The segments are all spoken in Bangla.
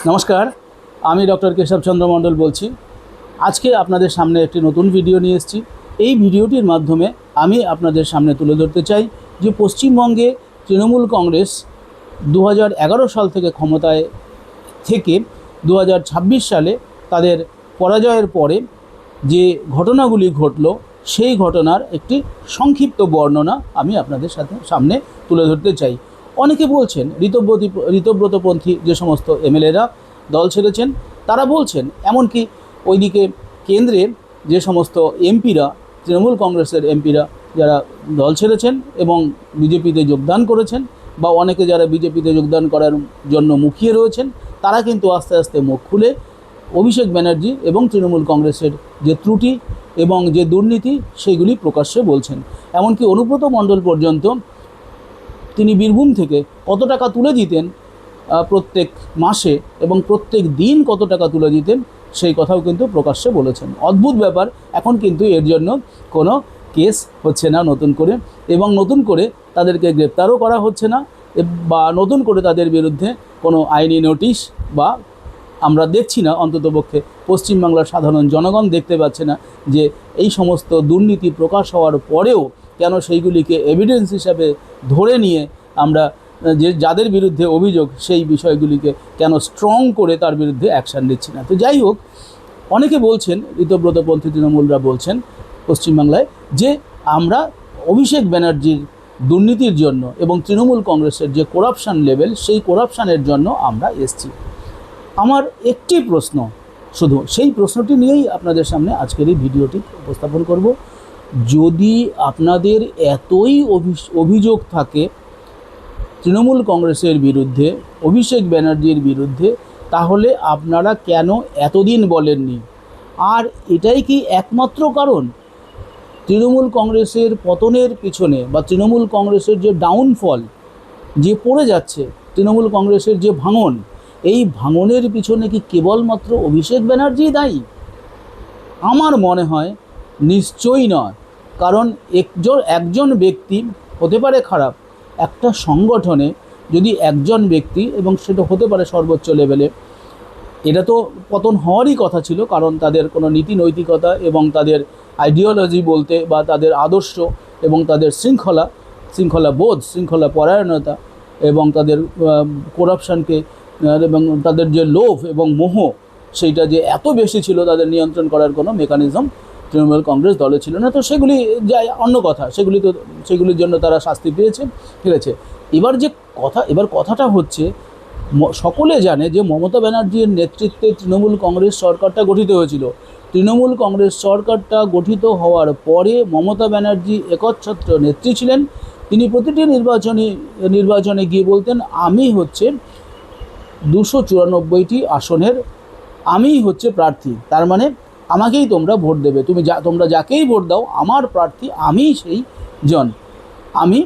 নমস্কার, আমি ডক্টর কেশব চন্দ্র মণ্ডল বলছি। আজকে আপনাদের সামনে একটি নতুন ভিডিও নিয়ে এসেছি। এই ভিডিওটির মাধ্যমে আমি আপনাদের সামনে তুলে ধরতে চাই যে পশ্চিমবঙ্গে তৃণমূল কংগ্রেস 2011 সাল থেকে ক্ষমতায় থেকে 2026 সালে তাদের পরাজয়ের পরে যে ঘটনাগুলি ঘটল সেই ঘটনার একটি সংক্ষিপ্ত বর্ণনা আমি আপনাদের সামনে তুলে ধরতে চাই। অনেকে বলছেন ঋতব্রতপন্থী যে সমস্ত এমএলএরা দল ছেড়েছেন তারা বলছেন, এমনকি ওইদিকে কেন্দ্রে যে সমস্ত এমপিরা, তৃণমূল কংগ্রেসের এমপিরা যারা দল ছেড়েছেন এবং বিজেপিতে যোগদান করেছেন, বা অনেকে যারা বিজেপিতে যোগদান করার জন্য মুখিয়ে রয়েছেন, তারা কিন্তু আস্তে আস্তে মুখ খুলে অভিষেক ব্যানার্জি এবং তৃণমূল কংগ্রেসের যে ত্রুটি এবং যে দুর্নীতি সেইগুলি প্রকাশ্যে বলছেন। এমনকি অনুব্রত মণ্ডল পর্যন্ত তিনি বীরভূম থেকে কত টাকা তুলে দিতেন প্রত্যেক মাসে এবং প্রত্যেক দিন কত টাকা তুলে দিতেন সেই কথাও কিন্তু প্রকাশ্যে বলেছেন। অদ্ভুত ব্যাপার, এখন কিন্তু এর জন্য কোনো কেস হচ্ছে না নতুন করে, এবং নতুন করে তাদেরকে গ্রেপ্তারও করা হচ্ছে না, বা নতুন করে তাদের বিরুদ্ধে কোনো আইনি নোটিশ বা আমরা দেখছি না, অন্ততপক্ষে পশ্চিমবাংলার সাধারণ জনগণ দেখতে পাচ্ছে না যে এই সমস্ত দুর্নীতি প্রকাশ হওয়ার পরেও কেন সেইগুলিকে এভিডেন্স হিসাবে ধরে নিয়ে আমরা যাদের বিরুদ্ধে অভিযোগ সেই বিষয়গুলিকে কেন স্ট্রং করে তার বিরুদ্ধে অ্যাকশান নিচ্ছি না। তো যাই হোক, অনেকে বলছেন, ঋতব্রতপন্থী তৃণমূলরা বলছেন পশ্চিমবাংলায়, যে আমরা অভিষেক ব্যানার্জির দুর্নীতির জন্য এবং তৃণমূল কংগ্রেসের যে করাপশান লেভেল সেই করাপশানের জন্য আমরা এসছি। আমার একটি প্রশ্ন, শুধু সেই প্রশ্নটি নিয়েই আপনাদের সামনে আজকের এই ভিডিওটি উপস্থাপন করব। যদি আপনাদের এতই অভিযোগ থাকে তৃণমূল কংগ্রেসের বিরুদ্ধে, অভিষেক ব্যানার্জির বিরুদ্ধে, তাহলে আপনারা কেন এতদিন বলেননি? আর এটাই কি একমাত্র কারণ তৃণমূল কংগ্রেসের পতনের পিছনে, বা তৃণমূল কংগ্রেসের যে ডাউনফল, যে পড়ে যাচ্ছে, তৃণমূল কংগ্রেসের যে ভাঙন, এই ভাঙনের পিছনে কি কেবলমাত্র অভিষেক ব্যানার্জি দায়ী? আমার মনে হয় নিশ্চয়ই নয়। কারণ একজন ব্যক্তি হতে পারে খারাপ, একটা সংগঠনে যদি একজন ব্যক্তি, এবং সেটা হতে পারে সর্বোচ্চ লেভেলে, এটা তো পতন হওয়ারই কথা ছিল, কারণ তাদের কোনো নীতি নৈতিকতা এবং তাদের আইডিওলজি বলতে, বা তাদের আদর্শ এবং তাদের শৃঙ্খলা বোধ, শৃঙ্খলা পরায়ণতা এবং তাদের করাপশানকে এবং তাদের যে লোভ এবং মোহ, সেইটা যে এত বেশি ছিল, তাদের নিয়ন্ত্রণ করার কোনো মেকানিজম তৃণমূল কংগ্রেস দলে ছিল না। তো সেগুলি যাই অন্য কথা, সেগুলির জন্য তারা শাস্তি পেয়েছে, ঠিক আছে। এবার কথাটা হচ্ছে, সকলে জানে যে মমতা ব্যানার্জির নেতৃত্বে তৃণমূল কংগ্রেস সরকারটা গঠিত হয়েছিল। তৃণমূল কংগ্রেস সরকারটা গঠিত হওয়ার পরে মমতা ব্যানার্জি একচ্ছত্র নেত্রী ছিলেন। তিনি প্রতিটি নির্বাচনে গিয়ে বলতেন, আমি হচ্ছে 294টি আসনের আমিই হচ্ছে প্রার্থী, তার মানে আমাকেই তোমরা ভোট দেবে, তোমরা যাকেই ভোট দাও আমার প্রার্থী আমিই সেই জন, আমি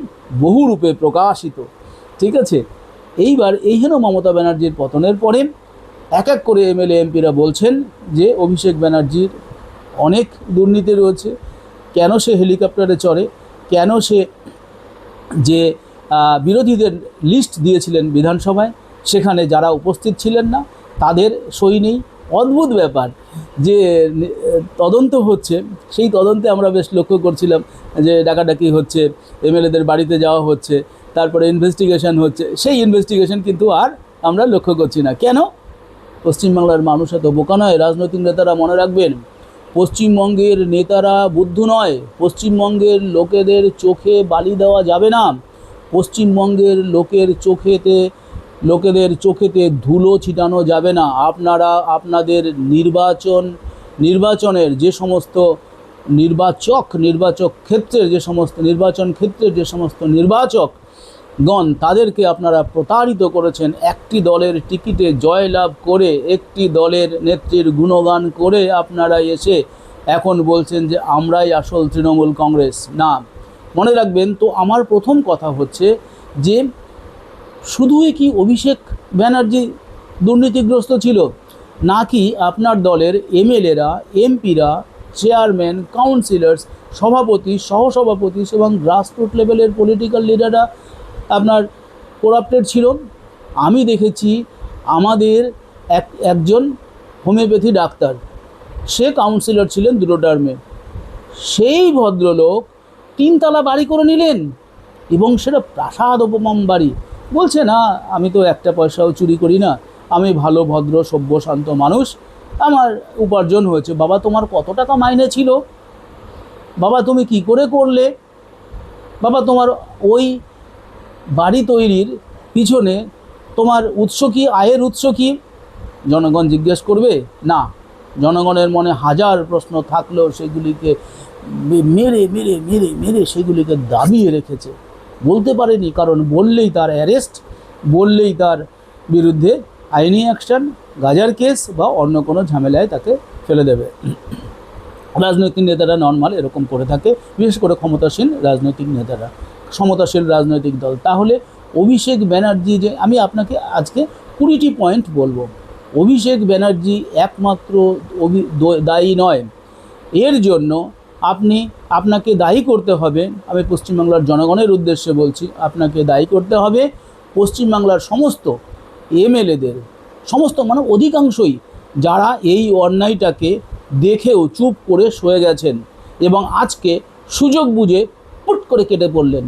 বহুরূপে প্রকাশিত, ঠিক আছে। এইবার মমতা ব্যানার্জির পতনের পরে এক এক করে এমএলএ এমপিরা বলছেন যে অভিষেক ব্যানার্জির অনেক দুর্নীতি রয়েছে। কেন সে হেলিকপ্টারে চড়ে, কেন সে যে বিরোধীদের লিস্ট দিয়েছিলেন বিধানসভায়, সেখানে যারা উপস্থিত ছিলেন না তাদের সই নেই। অদ্ভুত ব্যাপার যে তদন্ত হচ্ছে, সেই তদন্তে আমরা বেশ লক্ষ্য করছিলাম যে ডাকাডাকি হচ্ছে, এমএলএদের বাড়িতে যাওয়া হচ্ছে, তারপরে ইনভেস্টিগেশন হচ্ছে, সেই ইনভেস্টিগেশন কিন্তু আর আমরা লক্ষ্য করছি না। কেন? পশ্চিমবাংলার মানুষ এত বোকা নয়। রাজনৈতিক নেতারা মনে রাখবেন, পশ্চিমবঙ্গের নেতারা বুদ্ধ নয়। পশ্চিমবঙ্গের লোকেদের চোখে বালি দেওয়া যাবে না। পশ্চিমবঙ্গের লোকেদের চোখেতে ধুলো ছিটানো যাবে না। আপনারা আপনাদের নির্বাচনের যে সমস্ত নির্বাচন ক্ষেত্রের যে সমস্ত নির্বাচকগণ, তাদেরকে আপনারা প্রতারিত করেছেন। একটি দলের টিকিটে জয়লাভ করে, একটি দলের নেত্রীর গুণগান করে আপনারা এসে এখন বলছেন যে আমরাই আসল তৃণমূল কংগ্রেস। না, মনে রাখবেন। তো আমার প্রথম কথা হচ্ছে যে শুধুই কি অভিষেক ব্যানার্জি দুর্নীতিগ্রস্ত ছিল, নাকি আপনার দলের এমএলএরা, এমপিরা, চেয়ারম্যান, কাউন্সিলর্স, সভাপতি, সহসভাপতি এবং গ্রাসরুট লেভেলের পলিটিক্যাল লিডাররা আপনার করাপ্টেড ছিল? আমি দেখেছি আমাদের একজন হোমিওপ্যাথি ডাক্তার, সে কাউন্সিলর ছিলেন 2 টার্মে। সেই ভদ্রলোক 3 তলা বাড়ি করে নিলেন, এবং সেটা প্রাসাদ উপমাম বাড়ি। বলছে না, আমি তো একটা পয়সাও চুরি করি না, আমি ভালো ভদ্র সভ্য শান্ত মানুষ, আমার উপার্জন হয়েছে। বাবা, তোমার কত টাকা মাইনে ছিল? বাবা, তুমি কি করে করলে? বাবা, তোমার ওই বাড়ি তৈরির পিছনে তোমার উৎস কি, আয়ের উৎস কি? জনগণ জিজ্ঞেস করবে না। জনগণের মনে হাজার প্রশ্ন থাকলেও সেগুলিকে মেরে মেরে মেরে মেরে সেগুলিকে দাবিয়ে রেখেছে, বলতে পারেনি। কারণ বললেই তার অ্যারেস্ট, বললেই তার বিরুদ্ধে আইনি অ্যাকশন, গাজার কেস বা অন্য কোনো ঝামেলায় তাকে ফেলে দেবে। রাজনৈতিক নেতারা নর্মাল এরকম করে থাকে, বিশেষ করে ক্ষমতাসীন রাজনৈতিক নেতারা, ক্ষমতাশীল রাজনৈতিক দল। তাহলে অভিষেক ব্যানার্জি, যে আমি আপনাকে আজকে 20টি পয়েন্ট বলবো, অভিষেক ব্যানার্জি একমাত্র দায়ী নয়। এর জন্য আপনাকে দায়ী করতে হবে, আমি পশ্চিমবাংলার জনগণের উদ্দেশ্যে বলছি, আপনাকে দায়ী করতে হবে পশ্চিমবাংলার সমস্ত এমএলএদের, সমস্ত মানে অধিকাংশই, যারা এই অন্যায়টাকে দেখেও চুপ করে সয়ে গেছেন এবং আজকে সুযোগ বুঝে পুট করে কেটে পড়লেন।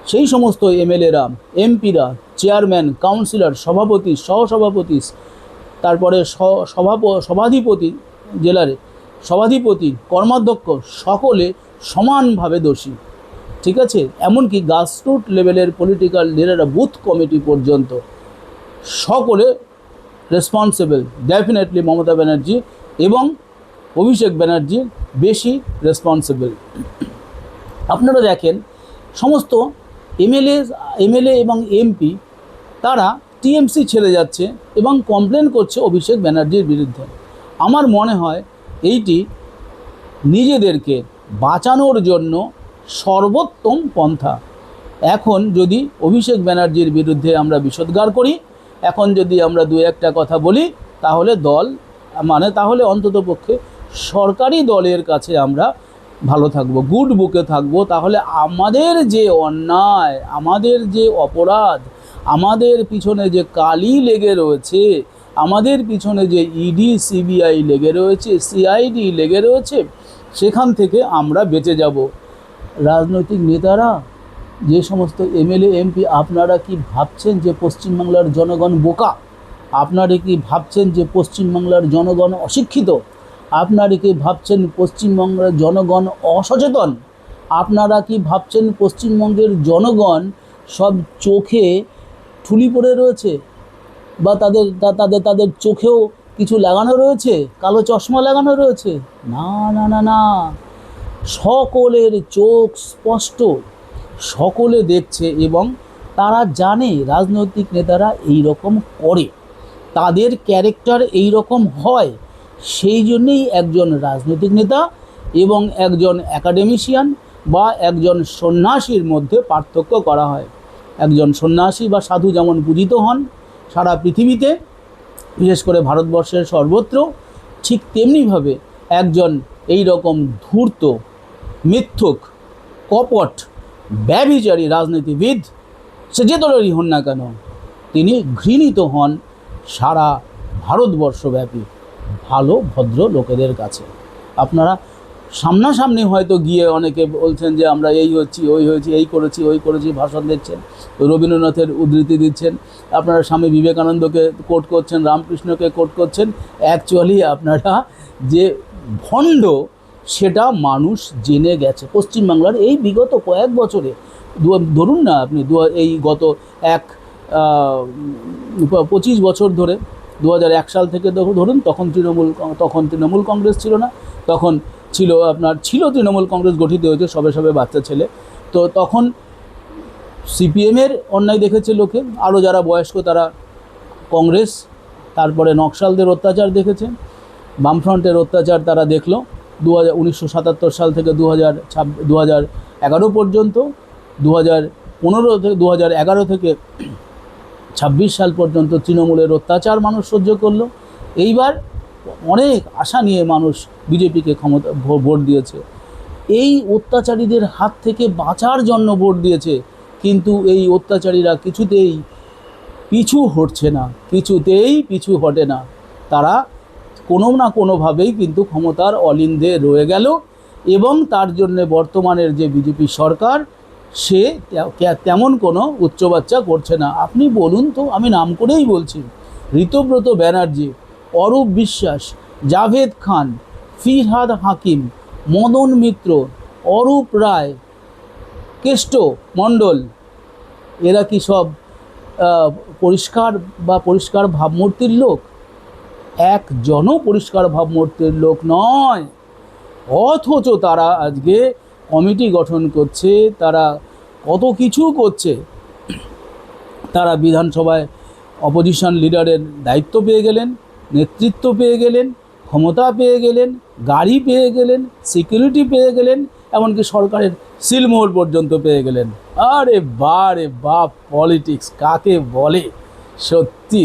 সেই সমস্ত এমএলএরা, এমপিরা, চেয়ারম্যান, কাউন্সিলর, সভাপতি, সহসভাপতি, তারপরে সভাধিপতি, জেলার সভাধিপতি, কর্মাধ্যক্ষ, সকলে সমানভাবে দোষী। ঠিক আছে? এমনকি গ্রাসরুট লেভেলের পলিটিক্যাল লিডাররা, বুথ কমিটি পর্যন্ত সকলে রেসপন্সিবল। ডেফিনেটলি মমতা ব্যানার্জি এবং অভিষেক ব্যানার্জি বেশি রেসপন্সিবল। আপনারা দেখেন, সমস্ত এমএলএ এবং এমপি তারা টিএমসি ছেড়ে যাচ্ছে এবং কমপ্লেন করছে অভিষেক ব্যানার্জির বিরুদ্ধে। আমার মনে হয় এইটি নিজেদেরকে বাঁচানোর জন্য সর্বোত্তম পন্থা। এখন যদি অভিষেক ব্যানার্জির বিরুদ্ধে আমরা বিষোদ্গার করি, এখন যদি আমরা 2-1টা কথা বলি, তাহলে তাহলে অন্ততপক্ষে সরকারি দলের কাছে আমরা ভালো থাকবো, গুড বুকে থাকবো। তাহলে আমাদের যে অন্যায়, আমাদের যে অপরাধ, আমাদের পিছনে যে কালি লেগে রয়েছে, আমাদের পিছনে যে ইডি সিবিআই লেগে রয়েছে, সিআইডি লেগে রয়েছে, সেখান থেকে আমরা বেঁচে যাব। রাজনৈতিক নেতারা, যে সমস্ত এমএলএ এমপি, আপনারা কি ভাবছেন যে পশ্চিমবাংলার জনগণ বোকা? আপনারা কি ভাবছেন যে পশ্চিমবাংলার জনগণ অশিক্ষিত? আপনারা কি ভাবছেন পশ্চিমবঙ্গের জনগণ অসচেতন? আপনারা কি ভাবছেন পশ্চিমবঙ্গের জনগণ সব চোখে ঠুলি পড়ে রয়েছে, বা তাদের চোখেও কিছু লাগানো রয়েছে, কালো চশমা লাগানো রয়েছে? না না না না, সকলের চোখ স্পষ্ট, সকলে দেখছে এবং তারা জানে রাজনৈতিক নেতারা এই রকম করে, তাদের ক্যারেক্টার এই রকম হয়। সেই জন্যেই একজন রাজনৈতিক নেতা এবং একজন অ্যাকাডেমিশিয়ান বা একজন সন্ন্যাসীর মধ্যে পার্থক্য করা হয়। একজন সন্ন্যাসী বা সাধু যেমন পূজিত হন সারা পৃথিবীতে, বিশেষ করে ভারতবর্ষের সর্বত্র, ঠিক তেমনিভাবে একজন এই রকম ধূর্ত, মিথ্যুক, কপট, ব্যভিচারী রাজনীতিবিদ, সে যে দলেরই হন না কেন, তিনি ঘৃণিত হন সারা ভারতবর্ষব্যাপী ভালো ভদ্র লোকেদের কাছে। আপনারা সামনাসামনি হয়তো গিয়ে অনেকে বলছেন যে আমরা এই হচ্ছি, ওই হয়েছি, এই করেছি, ওই করেছি, ভাষণ দিচ্ছেন, রবীন্দ্রনাথের উদ্ধৃতি দিচ্ছেন, আপনারা স্বামী বিবেকানন্দকে কোট করছেন, রামকৃষ্ণকে কোট করছেন। অ্যাকচুয়ালি আপনারা যে ভণ্ড সেটা মানুষ জেনে গেছে। পশ্চিমবাংলার এই বিগত কয়েক বছরে, ধরুন না আপনি এই গত 25 বছর ধরে, 2001 সাল থেকে ধরুন, তখন তৃণমূল কংগ্রেস ছিল না, তখন ছিল তৃণমূল কংগ্রেস গঠিত হয়েছে সবে সবে বাচ্চা ছেলে। তো তখন সিপিএমের অন্যায় দেখেছে লোকে, আরও যারা বয়স্ক তারা কংগ্রেস, তারপরে নকশালদের অত্যাচার দেখেছে, বামফ্রন্টের অত্যাচার তারা দেখলো 1977 সাল থেকে 2011 পর্যন্ত, 2011 থেকে 26 সাল পর্যন্ত তৃণমূলের অত্যাচার মানুষ সহ্য করলো। এইবার অনেক আশা নিয়ে মানুষ বিজেপিকে ভোট দিয়েছে, এই অত্যাচারীদের হাত থেকে বাঁচার জন্য ভোট দিয়েছে। কিন্তু এই অত্যাচারীরা কিছুতেই পিছু হটছে না, কিছুতেই পিছু হটে না। তারা কোনো না কোনোভাবেই কিন্তু ক্ষমতার অলিন্দে রয়ে গেল, এবং তার জন্যে বর্তমানের যে বিজেপি সরকার সে তেমন কোনো উচ্চবাচ্চা করছে না। আপনি বলুন তো, আমি নাম করেই বলছি, ঋতব্রত ব্যানার্জি, অরূপ বিশ্বাস, জাভেদ খান, ফিরহাদ হাকিম, মদন মিত্র, অরূপ রায়, কেষ্ট মণ্ডল, এরা কি সব পরিষ্কার বা পরিষ্কার ভাবমূর্তির লোক? একজনও পরিষ্কার ভাবমূর্তির লোক নয়। অথচ তারা আজকে কমিটি গঠন করছে, তারা কত কিছু করছে। তারা বিধানসভায় অপোজিশন লিডারের দায়িত্ব পেয়ে গেলেন, নেতৃত্ব পেয়ে গেলেন, ক্ষমতা পেয়ে গেলেন, গাড়ি পেয়ে গেলেন, সিকিউরিটি পেয়ে গেলেন, এমনকি সরকারের সিলমোহর পর্যন্ত পেয়ে গেলেন। আরে বাপ, পলিটিক্স কাকে বলে! সত্যি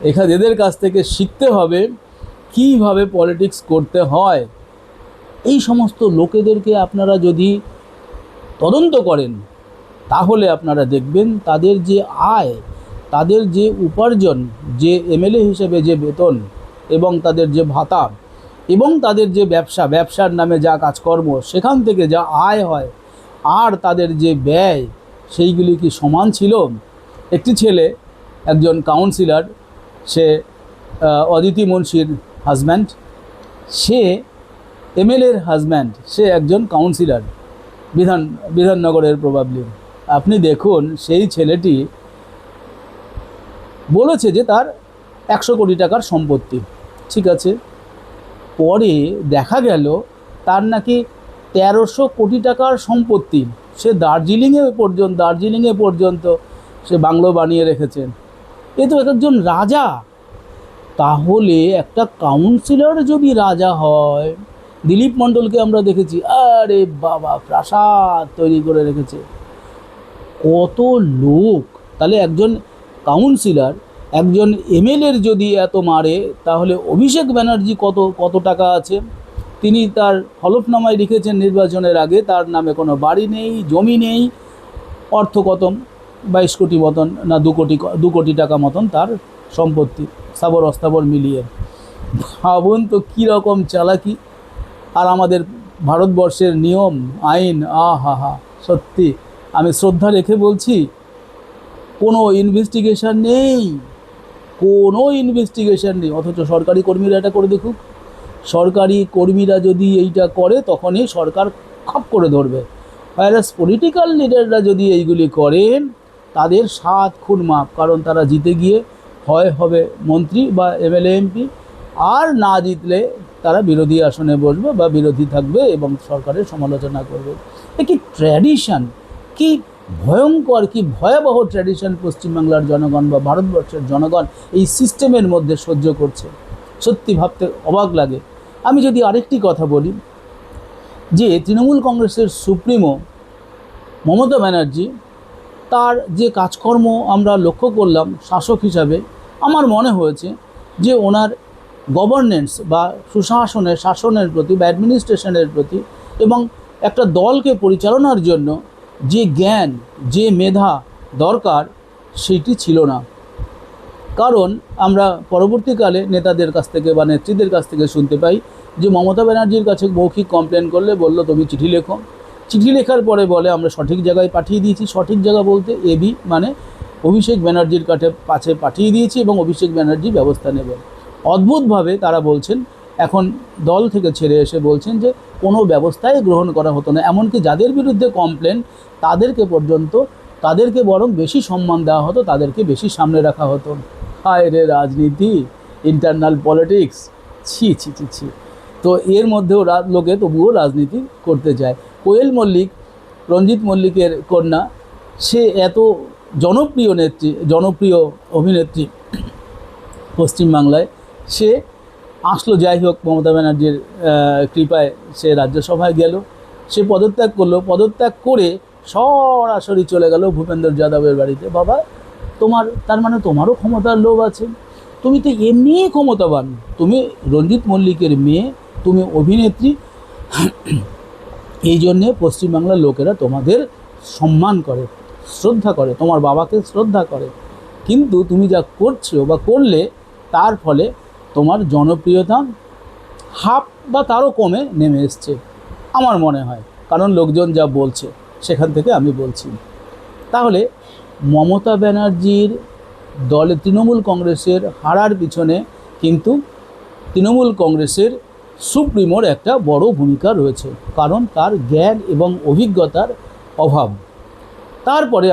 এখানে এদের কাছ থেকে শিখতে হবে কীভাবে পলিটিক্স করতে হয়। এই সমস্ত লোকেদেরকে আপনারা যদি তদন্ত করেন তাহলে আপনারা দেখবেন তাদের যে আয়, তাদের যে উপার্জন, যে এমএলএ হিসেবে যে বেতন এবং তাদের যে ভাতা এবং তাদের যে ব্যবসার নামে যা কাজকর্ম, সেখান থেকে যা আয় হয় আর তাদের যে ব্যয়, সেইগুলি কি সমান ছিল? একটি ছেলে, একজন কাউন্সিলর, সে অদিতি মুন্সির হাজব্যান্ড, সে এমএলএর হাজব্যান্ড, সে একজন কাউন্সিলর বিধাননগরের প্রবাবলি। আপনি দেখুন, সেই ছেলেটি বলেছে যে তার 100 কোটি টাকার সম্পত্তি, ঠিক আছে। পরে দেখা গেল তার নাকি 1300 কোটি টাকার সম্পত্তি। সে দার্জিলিংয়ে পর্যন্ত সে বাংলো বানিয়ে রেখেছেন। এ তো একজন রাজা। তাহলে একটা কাউন্সিলর যদি রাজা হয়, দিলীপ মণ্ডলকে আমরা দেখেছি, আরে বাবা, প্রাসাদ তৈরি করে রেখেছে, কত লোক। তাহলে একজন কাউন্সিলর, একজন এমএলএর যদি এত মারে, তাহলে অভিষেক ব্যানার্জি কত টাকা আছে? তিনি তার হলফনামায় লিখেছেন নির্বাচনের আগে তার নামে কোনো বাড়ি নেই, জমি নেই, অর্থ কত 22 কোটি মতন না 2 কোটি টাকা মতন তার সম্পত্তি, স্থাবর অস্থাবর মিলিয়ে। ভাবুন তো কীরকম চালাকি। আর আমাদের ভারতবর্ষের নিয়ম আইন, আহা, সত্যি আমি শ্রদ্ধা রেখে বলছি, কোনো ইনভেস্টিগেশন নেই, অথচ সরকারি কর্মীরা এটা করে দেখুক। সরকারি কর্মীরা যদি এইটা করে তখনই সরকার খপ করে ধরবে। ভাইরাস পলিটিক্যাল লিডাররা যদি এইগুলি করেন, তাদের 7 খুন মাপ, কারণ তারা জিতে গিয়ে হয় হবে মন্ত্রী বা এমএলএ এমপি, আর না জিতলে তারা বিরোধী আসনে বসবে বা বিরোধী থাকবে এবং সরকারের সমালোচনা করবে। কি ট্র্যাডিশন, কি ভয়ঙ্কর, কি ভয়াবহ ট্র্যাডিশন পশ্চিমবাংলার জনগণ বা ভারতবর্ষের জনগণ এই সিস্টেমের মধ্যে সহ্য করছে। সত্যি ভাবতে অবাক লাগে। আমি যদি আরেকটি কথা বলি, যে তৃণমূল কংগ্রেসের সুপ্রিমো মমতা ব্যানার্জি, তার যে কাজকর্ম আমরা লক্ষ্য করলাম শাসক হিসাবে, আমার মনে হয়েছে যে ওনার গভর্নেন্স বা শাসনের প্রতি বা অ্যাডমিনিস্ট্রেশনের প্রতি এবং একটা দলকে পরিচালনার জন্য যে জ্ঞান, যে মেধা দরকার, সেটি ছিল না। কারণ আমরা পরবর্তীকালে নেতাদের কাছ থেকে বা নেত্রীদের কাছ থেকে শুনতে পাই যে মমতা ব্যানার্জির কাছে মৌখিক কমপ্লেন করলে বলল তুমি চিঠি লেখো। চিঠি লেখার পরে বলে আমরা সঠিক জায়গায় পাঠিয়ে দিয়েছি। সঠিক জায়গা বলতে এবি মানে অভিষেক ব্যানার্জির কাছে পাঠিয়ে দিয়েছি এবং অভিষেক ব্যানার্জি ব্যবস্থা নেবেন। অদ্ভুতভাবে তারা বলছেন, এখন দল থেকে ছেড়ে এসে বলছেন যে কোনো ব্যবস্থাই গ্রহণ করা হতো না। এমনকি যাদের বিরুদ্ধে কমপ্লেন তাদেরকে বরং বেশি সম্মান দেওয়া হতো, তাদেরকে বেশি সামনে রাখা হতো। হায় রে রাজনীতি, ইন্টারনাল পলিটিক্স, ছি। তো এর মধ্যেও লোকে তবুও রাজনীতি করতে চায়। কোয়েল মল্লিক, রঞ্জিত মল্লিকের কন্যা, সে এত জনপ্রিয় অভিনেত্রী পশ্চিমবাংলায়, সে আসলো, যাই হোক মমতা ব্যানার্জির কৃপায় সে রাজ্যসভায় গেল। সে পদত্যাগ করলো, পদত্যাগ করে সরাসরি চলে গেল ভূপেন্দ্র যাদবের বাড়িতে। বাবা, তার মানে তোমারও ক্ষমতার লোভ আছে, তুমি তো এমনিই ক্ষমতাবান, তুমি রঞ্জিত মল্লিকের মেয়ে, তুমি অভিনেত্রী, এই জন্যে পশ্চিমবাংলার লোকেরা তোমাদের সম্মান করে, শ্রদ্ধা করে, তোমার বাবাকে শ্রদ্ধা করে। কিন্তু তুমি যা করছো বা করলে তার ফলে তোমার জনপ্রিয়তা হাফ বা তারও কমে নেমে এসছে আমার মনে হয়, কারণ লোকজন যা বলছে সেখান থেকে আমি বলছি। তাহলে মমতা ব্যানার্জির দলে তৃণমূল কংগ্রেসের হারার পিছনে কিন্তু তৃণমূল কংগ্রেসের সুপ্রিমোর একটা বড় ভূমিকা রয়েছে, কারণ তার জ্ঞান এবং অভিজ্ঞতার অভাব। তারপরে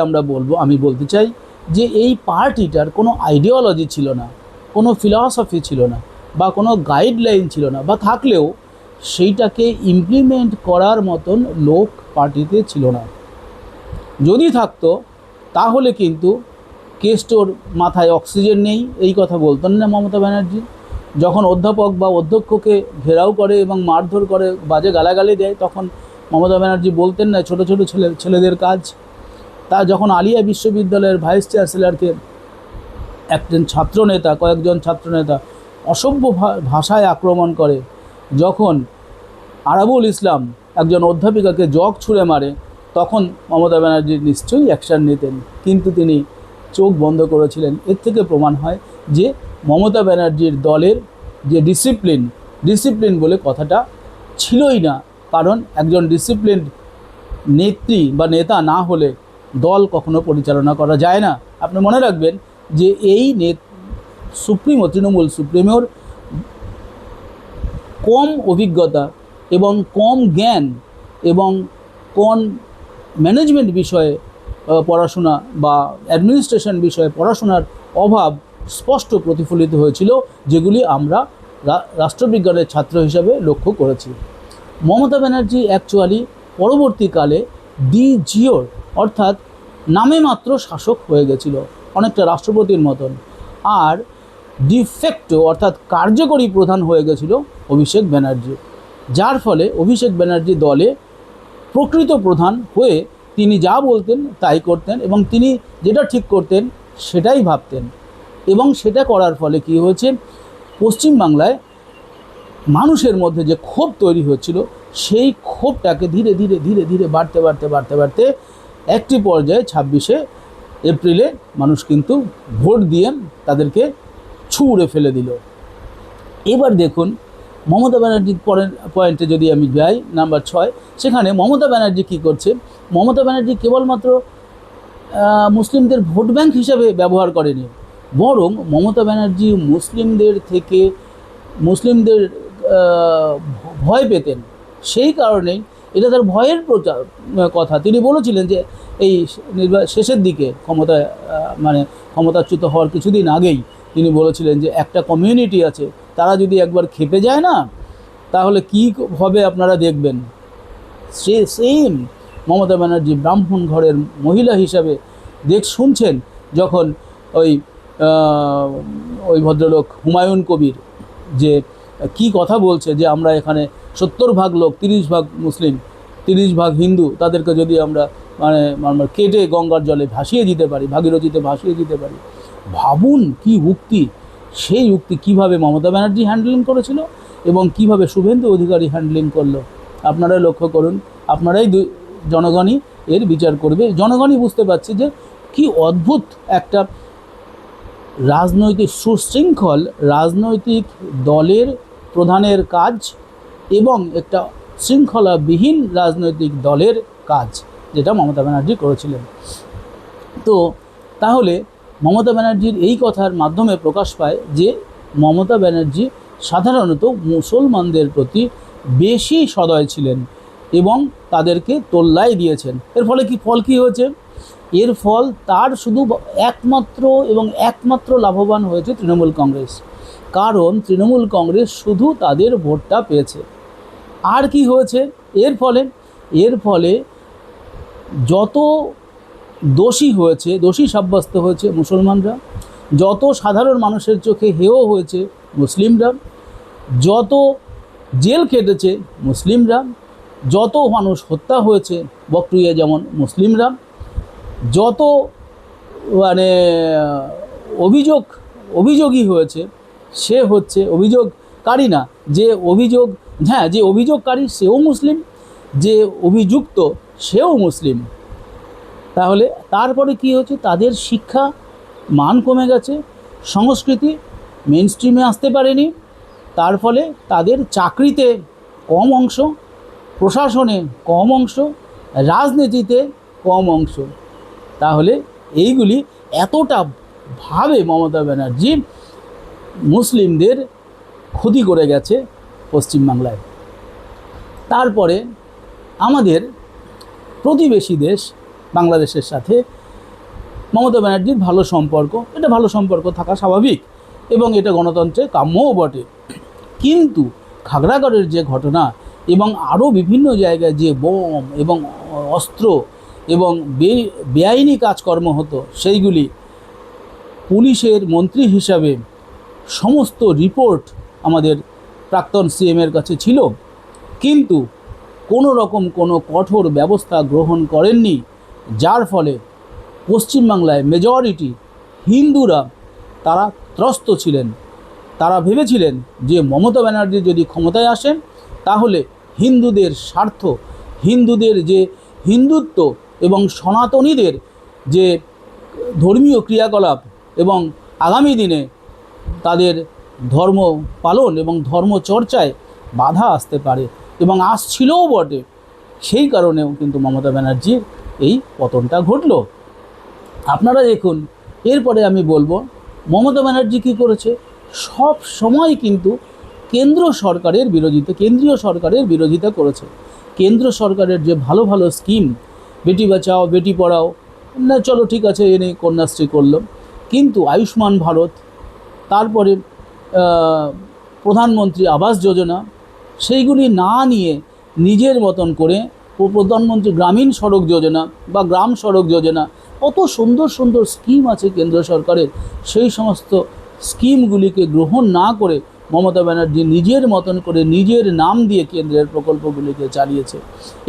আমি বলতে চাই যে এই পার্টিটার কোনো আইডিওলজি ছিল না, কোনো ফিলসফি ছিল না, বা কোনো গাইডলাইন ছিল না, বা থাকলেও সেইটাকে ইমপ্লিমেন্ট করার মতন লোক পার্টিতে ছিল না। যদি থাকতো তাহলে কিন্তু কেষ্টর মাথায় অক্সিজেন নেই এই কথা বলতেন না মমতা ব্যানার্জি। যখন অধ্যাপক বা অধ্যক্ষকে ঘেরাও করে এবং মারধর করে, বাজে গালাগালি দেয়, তখন মমতা ব্যানার্জি বলতেন না ছোট ছোট ছেলেদের কাজ। তা যখন আলিয়া বিশ্ববিদ্যালয়ের ভাইস চ্যান্সেলরকে কয়েকজন ছাত্রনেতা অসভ্য ভাষায় আক্রমণ করে, যখন আরাবুল ইসলাম একজন অধ্যাপিকাকে জগ ছুঁড়ে মারে, তখন মমতা ব্যানার্জি নিশ্চয়ই অ্যাকশান নিতেন, কিন্তু তিনি চোখ বন্ধ করেছিলেন। এর থেকে প্রমাণ হয় যে মমতা ব্যানার্জির দলের যে ডিসিপ্লিন বলে কথাটা ছিলই না, কারণ একজন ডিসিপ্লিন নেত্রী বা নেতা না হলে দল কখনো পরিচালনা করা যায় না। আপনি মনে রাখবেন যে এই তৃণমূল সুপ্রিমোর কম অভিজ্ঞতা এবং কম জ্ঞান এবং কম ম্যানেজমেন্ট বিষয়ে পড়াশোনা বা অ্যাডমিনিস্ট্রেশন বিষয়ে পড়াশোনার অভাব স্পষ্ট প্রতিফলিত হয়েছিল, যেগুলি আমরা রাষ্ট্রবিজ্ঞানের ছাত্র হিসাবে লক্ষ্য করেছি। মমতা ব্যানার্জি অ্যাকচুয়ালি পরবর্তীকালে জিওর অর্থাৎ নামে মাত্র শাসক হয়ে গেছিল, অনেকটা রাষ্ট্রপতির মতন, আর ডিফেক্টো অর্থাৎ কার্যকরী প্রধান হয়ে গেছিল অভিষেক ব্যানার্জি, যার ফলে অভিষেক ব্যানার্জি দলে প্রকৃত প্রধান হয়ে তিনি যা বলতেন তাই করতেন, এবং তিনি যেটা ঠিক করতেন সেটাই ভাবতেন, এবং সেটা করার ফলে কি হয়েছে, পশ্চিমবাংলায় মানুষের মধ্যে যে ক্ষোভ তৈরি হচ্ছিল সেই ক্ষোভটাকে ধীরে ধীরে ধীরে ধীরে বাড়তে বাড়তে বাড়তে বাড়তে একটি পর্যায়ে 26শে এপ্রিলে মানুষ কিন্তু ভোট দিয়ে তাদেরকে ছুঁড়ে ফেলে দিল। এবার দেখুন মমতা ব্যানার্জির পরের পয়েন্টে যদি আমি যাই, নাম্বার 6, সেখানে মমতা ব্যানার্জি কী করছে, মমতা ব্যানার্জি কেবলমাত্র মুসলিমদের ভোট ব্যাংক হিসাবে ব্যবহার করেনি, বরং মমতা ব্যানার্জি মুসলিমদের ভয় পেতেন। সেই কারণেই এটা তার ভয়ের কথা। তিনি বলেছিলেন যে এই শেষের দিকে ক্ষমতাচ্যুত হওয়ার কিছুদিন আগেই তিনি বলেছিলেন যে একটা কমিউনিটি আছে, তারা যদি একবার খেপে যায় না, তাহলে কী হবে আপনারা দেখবেন। সেম মমতা ব্যানার্জি ব্রাহ্মণ ঘরের মহিলা হিসাবে শুনছেন যখন ওই ভদ্রলোক হুমায়ুন কবির যে কি কথা বলছে, যে আমরা এখানে 70 ভাগ লোক, 30 ভাগ মুসলিম, 30 ভাগ হিন্দু, তাদেরকে যদি আমরা কেটে গঙ্গার জলে ভাসিয়ে দিতে পারি, ভাগীরথীতে ভাসিয়ে দিতে পারি। ভাবুন কি উক্তি! সেই উক্তি কিভাবে মমতা ব্যানার্জি হ্যান্ডলিং করেছিল এবং কিভাবে শুভেন্দু অধিকারী হ্যান্ডলিং করলো, আপনারা লক্ষ্য করুন। আপনারাই জনগণই এর বিচার করবে। জনগণই বুঝতে পারছে যে কি অদ্ভুত একটা সুশৃঙ্খল রাজনৈতিক দলের প্রধানের কাজ এবং একটা শৃঙ্খলাবিহীন রাজনৈতিক দলের কাজ, যেটা মমতা ব্যানার্জি করেছিলেন। তো তাহলে মমতা ব্যানার্জির এই কথার মাধ্যমে প্রকাশ পায় যে মমতা ব্যানার্জি সাধারণত মুসলমানদের প্রতি বেশি সদয় ছিলেন এবং তাদেরকে তোল্লাই দিয়েছেন। এর ফলে ফল কী হয়েছে? এর ফল তার শুধু একমাত্র লাভবান হয়েছে তৃণমূল কংগ্রেস, কারণ তৃণমূল কংগ্রেস শুধু তাদের ভোটটা পেয়েছে। আর কি হয়েছে এর ফলে যত দোষী সাব্যস্ত হয়েছে মুসলমানরা, যত সাধারণ মানুষের চোখে হেয় হয়েছে মুসলিমরা, যত জেল কেটেছে মুসলিমরা, যত মানুষ হত্যা হয়েছে বকরিয়া যেমন মুসলিমরা, যত অভিযোগী হয়েছে সে হচ্ছে অভিযোগকারী না, যে অভিযোগকারী সেও মুসলিম, যে অভিযুক্ত সেও মুসলিম। তাহলে তারপরে কি হচ্ছে, তাদের শিক্ষা মান কমে গেছে, সংস্কৃতি মেন স্ট্রিমে আসতে পারেনি, তার ফলে তাদের চাকরিতে কম অংশ, প্রশাসনে কম অংশ, রাজনীতিতে কম অংশ। তাহলে এইগুলি এতটা ভাবে মমতা ব্যানার্জি মুসলিমদের ক্ষতি করে গেছে পশ্চিমবাংলায়। তারপরে আমাদের প্রতিবেশী দেশ বাংলাদেশের সাথে মমতা ব্যানার্জির ভালো সম্পর্ক, এটা ভালো সম্পর্ক থাকা স্বাভাবিক এবং এটা গণতন্ত্রে কাম্যও বটে। কিন্তু খাগড়াগড়ের যে ঘটনা এবং আরও বিভিন্ন জায়গায় যে বোম এবং অস্ত্র এবং বেআইনি কাজকর্ম হতো, সেইগুলি পুলিশের মন্ত্রী হিসাবে সমস্ত রিপোর্ট আমাদের প্রাক্তন সিএমের কাছে ছিল, কিন্তু কোনো রকম কোনো কঠোর ব্যবস্থা গ্রহণ করেননি, যার ফলে পশ্চিমবাংলায় মেজরিটি হিন্দুরা তারা ত্রস্ত ছিলেন। তারা ভেবেছিলেন যে মমতা ব্যানার্জি যদি ক্ষমতায় আসেন তাহলে হিন্দুদের স্বার্থ, হিন্দুদের যে হিন্দুত্ব এবং সনাতনীদের যে ধর্মীয় ক্রিয়াকলাপ এবং আগামী দিনে তাদের ধর্ম পালন এবং ধর্ম চর্চায় বাধা আসতে পারে এবং আসছিলও বটে। সেই কারণেও কিন্তু মমতা ব্যানার্জির এই পতনটা ঘটল। আপনারা দেখুন, এরপরে আমি বলবো মমতা ব্যানার্জি কী করেছে। সব সময় কিন্তু কেন্দ্রীয় সরকারের বিরোধিতা করেছে। কেন্দ্র সরকারের যে ভালো ভালো স্কিম, বেটি বাঁচাও বেটি পড়াও, না চলো ঠিক আছে এনে কন্যাশ্রী করলো, কিন্তু আয়ুষ্মান ভারত, তারপরে প্রধানমন্ত্রী আবাস যোজনা, সেইগুলি না নিয়ে নিজের মতন করে প্রধানমন্ত্রী গ্রামীণ সড়ক যোজনা বা গ্রাম সড়ক যোজনা, কত সুন্দর সুন্দর স্কিম আছে কেন্দ্র সরকারের, সেই সমস্ত স্কিমগুলিকে গ্রহণ না করে মমতা ব্যানার্জি নিজের মতন করে নিজের নাম দিয়ে কেন্দ্রের প্রকল্পগুলিকে চালিয়েছে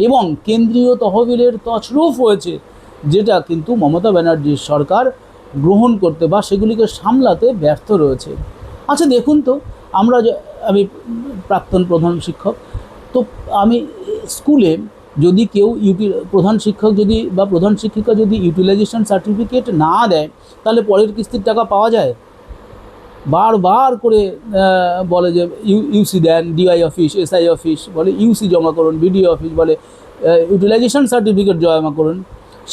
এবং কেন্দ্রীয় তহবিলের তছরূপ হয়েছে, যেটা কিন্তু মমতা ব্যানার্জির সরকার গ্রহণ করতে বা সেগুলিকে সামলাতে ব্যর্থ রয়েছে। আচ্ছা দেখুন তো, আমি প্রাক্তন প্রধান শিক্ষক, তো আমি স্কুলে যদি কেউ প্রধান শিক্ষক যদি বা প্রধান শিক্ষিকা যদি ইউটিলাইজেশন সার্টিফিকেট না দেয়, তাহলে পরের কিস্তির টাকা পাওয়া যায়? বারবার করে বলে যে ইউসি দেন, ডিআই অফিস, এসআই অফিস বলে ইউসি জমা করুন, বিডিও অফিস বলে ইউটিলাইজেশন সার্টিফিকেট জমা করুন।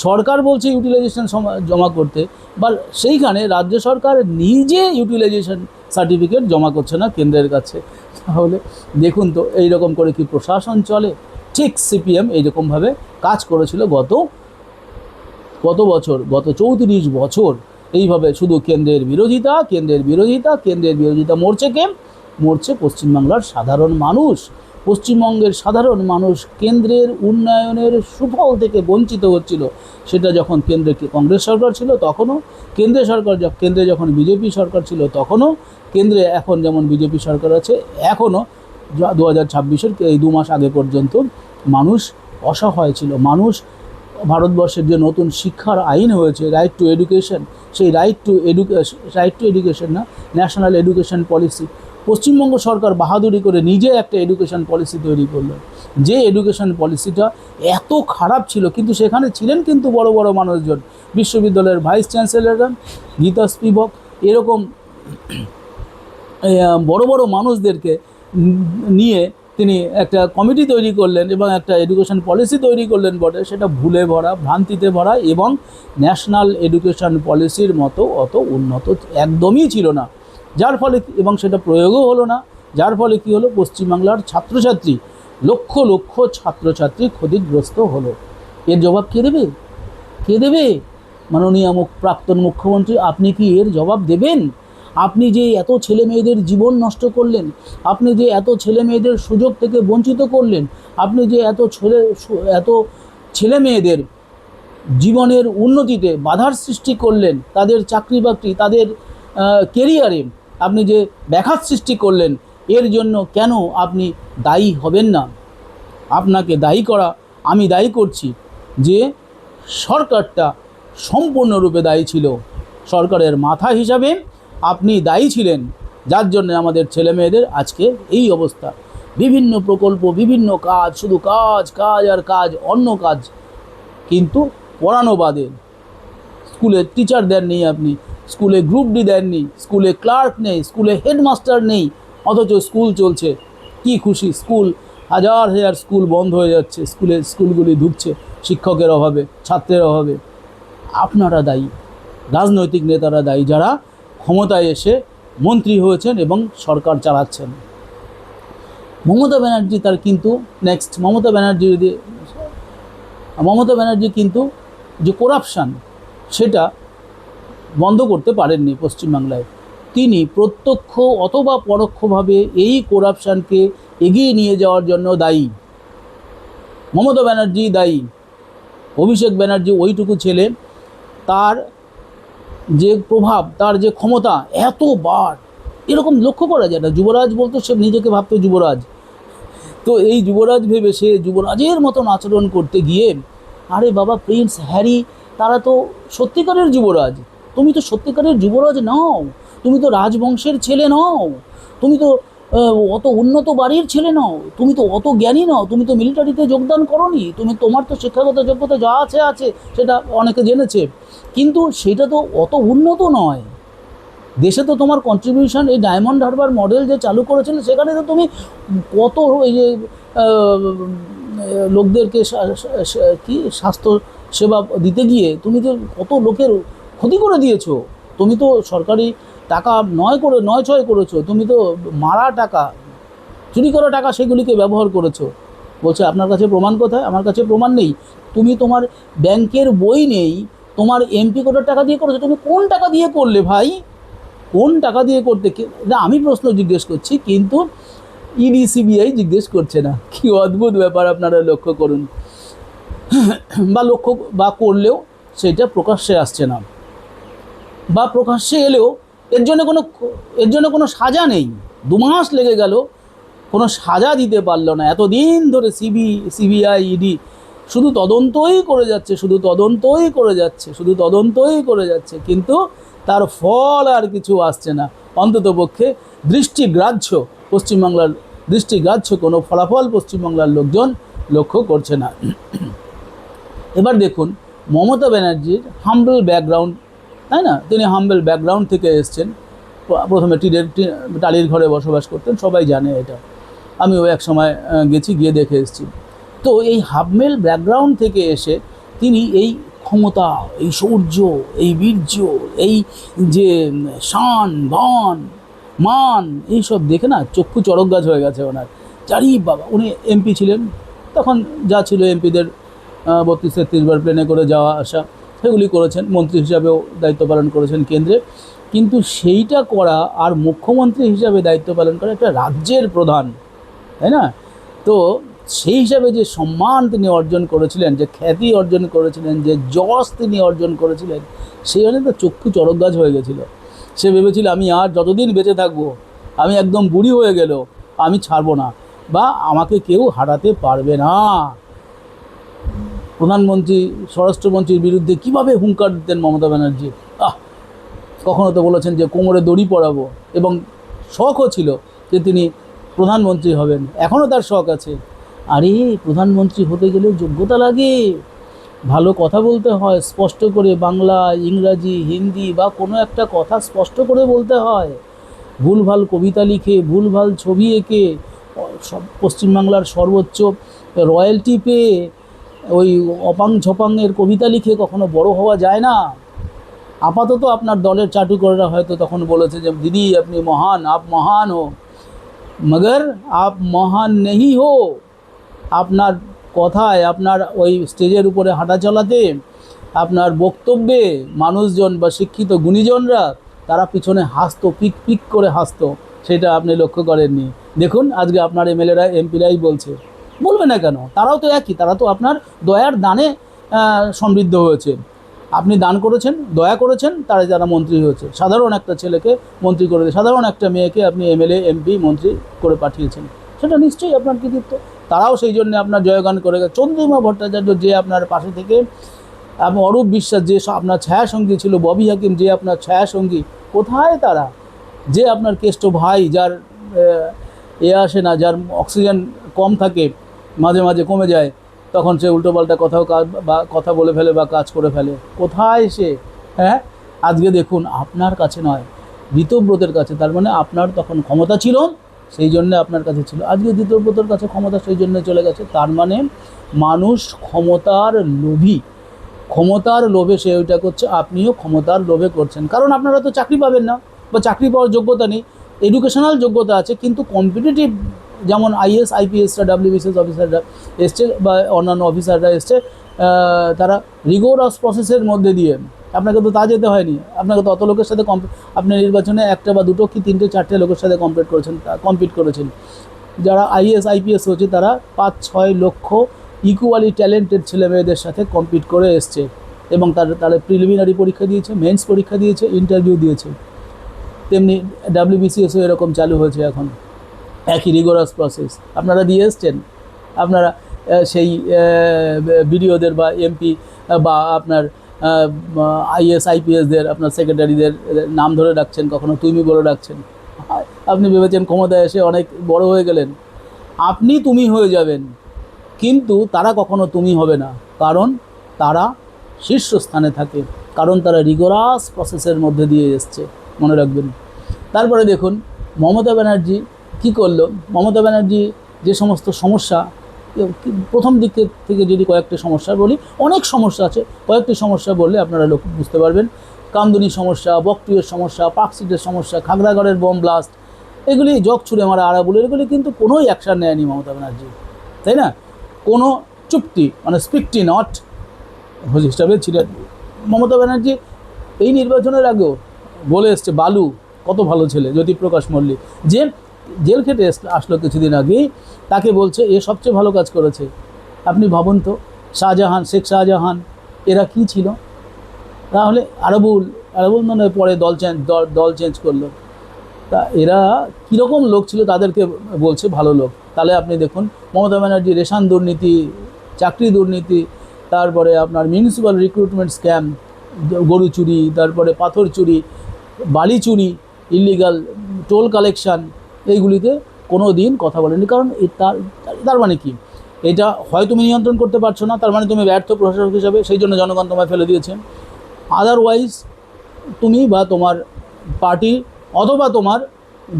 সরকার বলছে ইউটিলাইজেশন জমা করতে, বা সেইখানে রাজ্য সরকার নিজে ইউটিলাইজেশন সার্টিফিকেট জমা করছে না কেন্দ্রের কাছে। তাহলে দেখুন তো এইরকম করে কি প্রশাসন চলে? ঠিক সিপিএম এইরকমভাবে কাজ করেছিল গত 34 বছর এইভাবে শুধু কেন্দ্রের বিরোধিতা মরছে পশ্চিমবাংলার সাধারণ মানুষ। পশ্চিমবঙ্গের সাধারণ মানুষ কেন্দ্রের উন্নয়নের সুফল থেকে বঞ্চিত হচ্ছিল। সেটা যখন কেন্দ্রে কংগ্রেস সরকার ছিল তখনও, কেন্দ্রে যখন বিজেপি সরকার ছিল তখনও, কেন্দ্রে এখন যেমন বিজেপি সরকার আছে এখনও 2026-এর এই 2 মাস আগে পর্যন্ত মানুষ অসহায় ছিল। ভারতবর্ষের যে নতুন শিক্ষার আইন হয়েছে, রাইট টু এডুকেশন, সেই রাইট টু এডুকেশন না, ন্যাশনাল এডুকেশন পলিসি, পশ্চিমবঙ্গ সরকার বাহাদুরি করে নিজে একটা এডুকেশন পলিসি তৈরি করলো। যে এডুকেশন পলিসিটা এত খারাপ ছিল, কিন্তু সেখানে ছিলেন কিন্তু বড় বড় মানুষজন, বিশ্ববিদ্যালয়ের ভাইস চ্যান্সেলররা, গীতা স্পিবক, এরকম বড় বড় মানুষদেরকে নিয়ে তিনি একটা কমিটি তৈরি করলেন এবং একটা এডুকেশন পলিসি তৈরি করলেন বটে, সেটা ভুলে ভরা, ভ্রান্তিতে ভরা এবং ন্যাশনাল এডুকেশন পলিসির মতো অত উন্নত একদমই ছিল না, যার ফলে এবং সেটা প্রয়োগও হলো না। যার ফলে কী হলো, পশ্চিমবাংলার ছাত্রছাত্রী, লক্ষ লক্ষ ছাত্রছাত্রী ক্ষতিগ্রস্ত হলো। এর জবাব কে দেবে? মাননীয় প্রাক্তন মুখ্যমন্ত্রী, আপনি কি এর জবাব দেবেন? আপনি যে এত ছেলে মেয়েদের জীবন নষ্ট করলেন, আপনি যে এত ছেলে মেয়েদের সুযোগ থেকে বঞ্চিত করলেন, আপনি যে এত ছেলে মেয়েদের জীবনের উন্নতিতে বাধার সৃষ্টি করলেন, তাদের চাকরি বাকরি, তাদের কেরিয়ারে আপনি যে ব্যাঘাত সৃষ্টি করলেন, এর জন্য কেন আপনি দায়ী হবেন না? আপনাকে আমি দায়ী করছি যে সরকারটা সম্পূর্ণরূপে দায়ী ছিল। সরকারের মাথা হিসাবে আপনি দায়ী ছিলেন, যার জন্য আমাদের ছেলে মেয়েদের আজকে এই অবস্থা। বিভিন্ন প্রকল্প, বিভিন্ন কাজ, শুধু কাজ আর কাজ, অন্য কাজ, কিন্তু পড়ানো বাদে। স্কুলে টিচার দেননি আপনি, স্কুলে গ্রুপ ডি দেননি, স্কুলে ক্লার্ক নেই, স্কুলে হেডমাস্টার নেই, অথচ স্কুল চলছে। কি খুশি! স্কুল, হাজার হাজার স্কুল বন্ধ হয়ে যাচ্ছে, স্কুলগুলি ঢুকছে শিক্ষকের অভাবে, ছাত্রের অভাবে। আপনারা দায়ী, রাজনৈতিক নেতারা দায়ী, যারা ক্ষমতায় এসে মন্ত্রী হয়েছেন এবং সরকার চালাচ্ছেন। মমতা ব্যানার্জি তার কিন্তু নেক্সট, মমতা ব্যানার্জি কিন্তু যে করাপশান, সেটা বন্ধ করতে পারেননি পশ্চিমবাংলায়। তিনি প্রত্যক্ষ অথবা পরোক্ষভাবে এই করাপশানকে এগিয়ে নিয়ে যাওয়ার জন্য দায়ী। মমতা ব্যানার্জি দায়ী। অভিষেক ব্যানার্জি ওইটুকু ছেলে, তার যে প্রভাব, তার যে ক্ষমতা, এতবার এরকম লক্ষ্য করা যায় না। যুবরাজ বলতো, সে নিজেকে ভাবতো যুবরাজ, তো এই যুবরাজ ভেবে সে যুবরাজের মতন আচরণ করতে গিয়ে, আরে বাবা, প্রিন্স হ্যারি তারা তো সত্যিকারের যুবরাজ। তুমি তো সত্যিকারের যুবরাজ নও, তুমি তো রাজবংশের ছেলে নও, তুমি তো অত উন্নত বাড়ির ছেলে নও, তুমি তো অত জ্ঞানী নও, তুমি তো মিলিটারিতে যোগদান করোনি, তোমার তো শিক্ষাগত যোগ্যতা যা আছে সেটা অনেকে জেনেছে, কিন্তু সেটা তো অত উন্নত নয়। দেশে তো তোমার কন্ট্রিবিউশন, এই ডায়মন্ড হারবার মডেল যে চালু করেছিল, সেখানে তো তুমি কত এই যে লোকদেরকে কি স্বাস্থ্য সেবা দিতে গিয়ে তুমি তো কত লোকের ক্ষতি করে দিয়েছো। তুমি তো সরকারি টাকা নয় ছয় করেছো, তুমি তো মারা টাকা, চুরি করা টাকা, সেগুলিকে ব্যবহার করেছো। বলছে আপনার কাছে প্রমাণ কোথায়? আমার কাছে প্রমাণ নেই। তুমি, তোমার ব্যাংকের বই নেই, তোমার এমপি কোটার টাকা দিয়ে করেছো। তুমি কোন টাকা দিয়ে করলে ভাই? কোন টাকা দিয়ে করতে? না, আমি প্রশ্ন জিজ্ঞেস করছি, কিন্তু ইডি সিবিআই জিজ্ঞেস করছে না। কি অদ্ভুত ব্যাপার, আপনারা লক্ষ্য করুন। বা করলেও সেটা প্রকাশ্যে আসছে না, বা প্রকাশ্যে এলেও এর জন্য কোনো সাজা নেই। 2 মাস লেগে গেল, কোনো সাজা দিতে পারলো না। এতদিন ধরে সিবিআই ইডি শুধু তদন্তই করে যাচ্ছে, কিন্তু তার ফল আর কিছু আসছে না। অন্ততপক্ষে পশ্চিমবাংলার দৃষ্টিগ্রাহ্য কোনো ফলাফল পশ্চিমবাংলার লোকজন লক্ষ্য করছে না। এবার দেখুন, মমতা ব্যানার্জির হাম্বল ব্যাকগ্রাউন্ড, তাই না? তিনি হাম্বল ব্যাকগ্রাউন্ড থেকে এসছেন। প্রথমে টালির ঘরে বসবাস করতেন, সবাই জানে এটা। আমিও এক সময় গিয়ে দেখে এসেছি। তো এই হাম্বল ব্যাকগ্রাউন্ড থেকে এসে তিনি এই ক্ষমতা, এই শৌর্য, এই বীর্য, এই যে শান বান মান, এইসব দেখে না চক্ষু চড়ক গাছ হয়ে গেছে ওনার। বাবা, উনি এমপি ছিলেন তখন, যা ছিল এমপিদের 32-33 বার প্লেনে করে যাওয়া আসা, সেগুলি করেছেন। মন্ত্রী হিসাবেও দায়িত্ব পালন করেছেন কেন্দ্রে। কিন্তু সেইটা করা আর মুখ্যমন্ত্রী হিসাবে দায়িত্ব পালন করা, একটা রাজ্যের প্রধান, তাই না? তো সেই হিসাবে যে সম্মান তিনি অর্জন করেছিলেন, যে খ্যাতি অর্জন করেছিলেন, যে যশ তিনি অর্জন করেছিলেন, সেই জন্য তো চক্ষু চড়ক গাছ হয়ে গেছিলো। সে ভেবেছিল, আমি আর যতদিন বেঁচে থাকবো, আমি একদম বুড়ি হয়ে গেল, আমি ছাড়বো না, বা আমাকে কেউ হারাতে পারবে না। প্রধানমন্ত্রী, স্বরাষ্ট্রমন্ত্রীর বিরুদ্ধে কিভাবে হুঙ্কার দিতেন মমতা ব্যানার্জি! কখনো তো বলেছেন যে কোমরে দড়ি পরাবো, এবং শখও ছিল যে তিনি প্রধানমন্ত্রী হবেন। এখনও তার শখ আছে। আরে, প্রধানমন্ত্রী হতে গেলে যোগ্যতা লাগে, ভালো কথা বলতে হয়, স্পষ্ট করে বাংলা, ইংরাজি, হিন্দি বা কোনো একটা কথা স্পষ্ট করে বলতে হয়। ভুলভাল কবিতা লিখে, ভুলভাল ছবি এঁকে, সব পশ্চিমবাংলার সর্বোচ্চ রয়্যালটি পেয়ে ওই অপাং ঝপাংয়ের কবিতা লিখে কখনো বড় হওয়া যায় না। আপাতত আপনার দলের চাটুকররা হয়তো তখন বলেছে যে দিদি আপনি মহান, আপ মহান হো, মগর আপ মহান নেই হো। আপনার কথায়, আপনার ওই স্টেজের উপরে হাঁটা চলাতে, আপনার বক্তব্যে মানুষজন বা শিক্ষিত গুণীজনরা তারা পিছনে হাসতো, পিক পিক করে হাসতো, সেটা আপনি লক্ষ্য করেননি। দেখুন, আজকে আপনার এমএলএরা, এমপিরাই বলবে না কেন? তারাও তো একই, তারা তো আপনার দয়ার দানে সমৃদ্ধ হয়েছে। আপনি দান করেছেন, দয়া করেছেন, যারা মন্ত্রী হয়েছে। সাধারণ একটা ছেলেকে মন্ত্রী করে দিয়ে, সাধারণ একটা মেয়েকে আপনি এমএলএ, এমপি, মন্ত্রী করে পাঠিয়েছেন, সেটা নিশ্চয়ই আপনার কৃতিত্ব। তারাও সেই জন্য আপনার জয়গান করে গেছে। চন্দ্রিমা ভট্টাচার্য, যে আপনার পাশে থেকে, অরূপ বিশ্বাস যে আপনার ছায়াসঙ্গী ছিল, ববি হাকিম যে আপনার ছায়াসঙ্গী, কোথায় তারা? যে আপনার কেষ্ট ভাই, যার আসে না, যার অক্সিজেন কম থাকে, মাঝে মাঝে কমে যায়, তখন সে উল্টোপাল্টা কথা বলে ফেলে বা কাজ করে ফেলে, কোথায় সে? হ্যাঁ, আজকে দেখুন আপনার কাছে নয়, ঋতব্রতের কাছে। তার মানে আপনার তখন ক্ষমতা ছিল, সেই জন্য আপনার কাছে ছিল। আজকে ঋতব্রতের কাছে ক্ষমতা সেই জন্য চলে গেছে। তার মানে মানুষ ক্ষমতার লোভী, ক্ষমতার লোভে সে ওইটা করছে। আপনিও ক্ষমতার লোভে করছেন, কারণ আপনারা তো চাকরি পাবেন না বা চাকরি পাওয়ার যোগ্যতা নেই। এডুকেশনাল যোগ্যতা আছে, কিন্তু কম্পিটিটিভ, যেমন আইএস আইপিএসরা, ডাব্লিউবিসিএস অফিসাররা এসছে বা অন্যান্য অফিসাররা এসছে, তারা রিগোরাস প্রসেসের মধ্যে দিয়ে, আপনাকে তো তা যেতে হয়নি। আপনাকে তো অত লোকের সাথে আপনি নির্বাচনে একটা বা দুটো কি তিনটে চারটে লোকের সাথে কম্পিট করেছেন। যারা আইএস আইপিএস হচ্ছে তারা 5-6 লক্ষ ইকুয়ালি ট্যালেন্টেড ছেলে মেয়েদের সাথে কম্পিট করে এসছে, এবং তারা প্রিলিমিনারি পরীক্ষা দিয়েছে, মেন্স পরীক্ষা দিয়েছে, ইন্টারভিউ দিয়েছে। তেমনি ডাব্লিউবিসিএসও এরকম চালু হয়েছে এখন, একই রিগোরাস প্রসেস আপনারা দিয়ে এসছেন। আপনারা সেই বিডিওদের বা এমপি বা আপনার আইএস আইপিএসদের, আপনার সেক্রেটারিদের নাম ধরে ডাকছেন, কখনো তুমি বলে ডাকছেন। আপনি ভেবেছেন ক্ষমতায় এসে অনেক বড় হয়ে গেলেন, আপনি তুমি হয়ে যাবেন, কিন্তু তারা কখনো তুমি হবে না, কারণ তারা শীর্ষস্থানে থাকে, কারণ তারা রিগোরাস প্রসেসের মধ্যে দিয়ে এসছে, মনে রাখবেন। তারপরে দেখুন মমতা ব্যানার্জি কী করলো। মমতা ব্যানার্জি যে সমস্ত সমস্যা, প্রথম দিক থেকে যদি কয়েকটি সমস্যা বলি, অনেক সমস্যা আছে, কয়েকটি সমস্যা বললে আপনারা লোক বুঝতে পারবেন। কামদুনি সমস্যা, বকটুয়ের সমস্যা, পার্কস্ট্রিটের সমস্যা, খাগড়াগড়ের বম ব্লাস্ট, এগুলি জগ ছুঁড়ে মারা আরাবুল, এগুলি কিন্তু কোনোই অ্যাকশান নেয়নি মমতা ব্যানার্জি, তাই না? কোনো চুক্তি, মানে স্পিকটি নট হিসাবে ছিলেন মমতা ব্যানার্জি। এই নির্বাচনের আগেও বলে এসছে বালু কত ভালো ছেলে, জ্যোতিপ্রকাশ মল্লিক, যে জেল খেটে আসলো কিছুদিন আগেই, তাকে বলছে এ সবচেয়ে ভালো কাজ করেছে। আপনি ভাবুন তো, শাহজাহান, শেখ শাহজাহান এরা কি ছিল? তাহলে আরাবুল মানে পরে দল চেঞ্জ করলো। তা এরা কীরকম লোক ছিল তাদেরকে বলছে ভালো লোক। তাহলে আপনি দেখুন মমতা ব্যানার্জি রেশন দুর্নীতি, চাকরি দুর্নীতি, তারপরে আপনার মিউনিসিপ্যাল রিক্রুটমেন্ট স্ক্যাম, গরু চুরি, তারপরে পাথর চুরি, বালি চুরি, ইলিগাল টোল কালেকশান, এইগুলিতে কোনো দিন কথা বলেনি। কারণ তার মানে কি, এটা হয় তুমি নিয়ন্ত্রণ করতে পারছো না, তার মানে তুমি ব্যর্থ প্রশাসক হিসাবে, সেই জন্য জনগণ তোমায় ফেলে দিয়েছে। আদারওয়াইজ তুমি বা তোমার পার্টি অথবা তোমার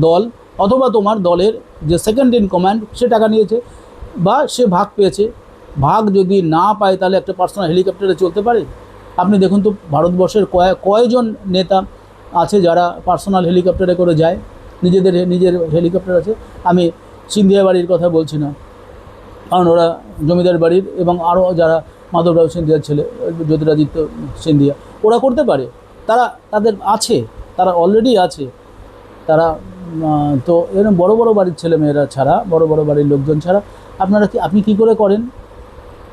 দল অথবা তোমার দলের যে সেকেন্ড ইন কমান্ড সে টাকা নিয়েছে বা সে ভাগ পেয়েছে। ভাগ যদি না পায় তাহলে একটা পার্সোনাল হেলিকপ্টারে চলতে পারে? আপনি দেখুন তো ভারতবর্ষের কয়জন নেতা আছে যারা পার্সোনাল হেলিকপ্টারে করে যায়, নিজের হেলিকপ্টার আছে। আমি সিন্ধিয়া বাড়ির কথা বলছি না, কারণ ওরা জমিদার বাড়ির, এবং আরও যারা মাধবরাও সিন্ধিয়ার ছেলে, জ্যোতিরাদিত্য সিন্ধিয়া, ওরা করতে পারে, তাদের আছে, তারা অলরেডি আছে। তারা তো এরকম বড় বড় বাড়ির ছেলেমেয়েরা ছাড়া, বড় বড় বাড়ির লোকজন ছাড়া আপনি কি করে করেন?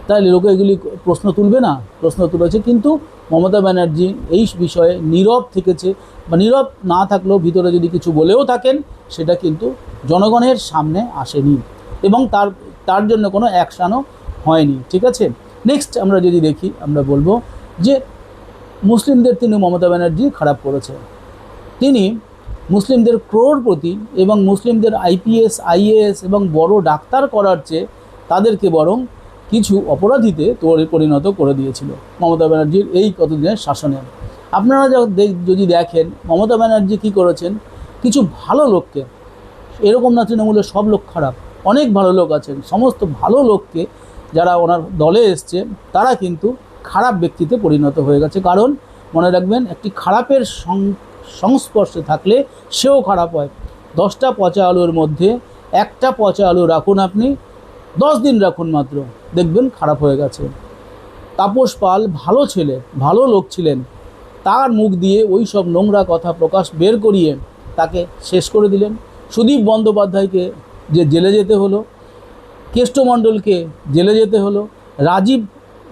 তাহলে লোকে এগুলি প্রশ্ন তুলবে না? প্রশ্ন তুলেছে, কিন্তু মমতা ব্যানার্জি এই বিষয়ে নীরব থেকেছে, বা নীরব না থাকলেও ভিতরে যদি কিছু বলেও থাকেন সেটা কিন্তু জনগণের সামনে আসেনি, এবং তার জন্য কোনো অ্যাকশানও হয়নি। ঠিক আছে, নেক্সট আমরা যদি দেখি, আমরা বলবো যে মুসলিমদের তিনি মমতা ব্যানার্জি খারাপ করেছে। তিনি মুসলিমদের ক্রোড়পতি এবং মুসলিমদের আইপিএস আইএএস এবং বড় ডাক্তার করার চেয়ে তাদেরকে বরং কিছু অপরাধীতে পরিণত করে দিয়েছিল মমতা ব্যানার্জির এই কতদিনের শাসনে। আপনারা যদি দেখেন মমতা ব্যানার্জি কী করেছেন, কিছু ভালো লোককে, এরকম না তৃণমূলের সব লোক খারাপ, অনেক ভালো লোক আছেন, সমস্ত ভালো লোককে যারা ওনার দলে এসছে তারা কিন্তু খারাপ ব্যক্তিতে পরিণত হয়ে গেছে। কারণ মনে রাখবেন, একটি খারাপের সংস্পর্শে থাকলে সেও খারাপ হয়। 10টা পচা আলুর মধ্যে একটা পচা আলু রাখুন, আপনি 10 দিন রাখুন মাত্র, দেখবেন খারাপ হয়ে গেছে। তাপস পাল ভালো ছেলে, ভালো লোক ছিলেন, তার মুখ দিয়ে ওই সব নোংরা কথা বের করিয়ে তাকে শেষ করে দিলেন। সুদীপ বন্দ্যোপাধ্যায়কে যে জেলে যেতে হলো, কেষ্টমণ্ডলকে জেলে যেতে হলো, রাজীব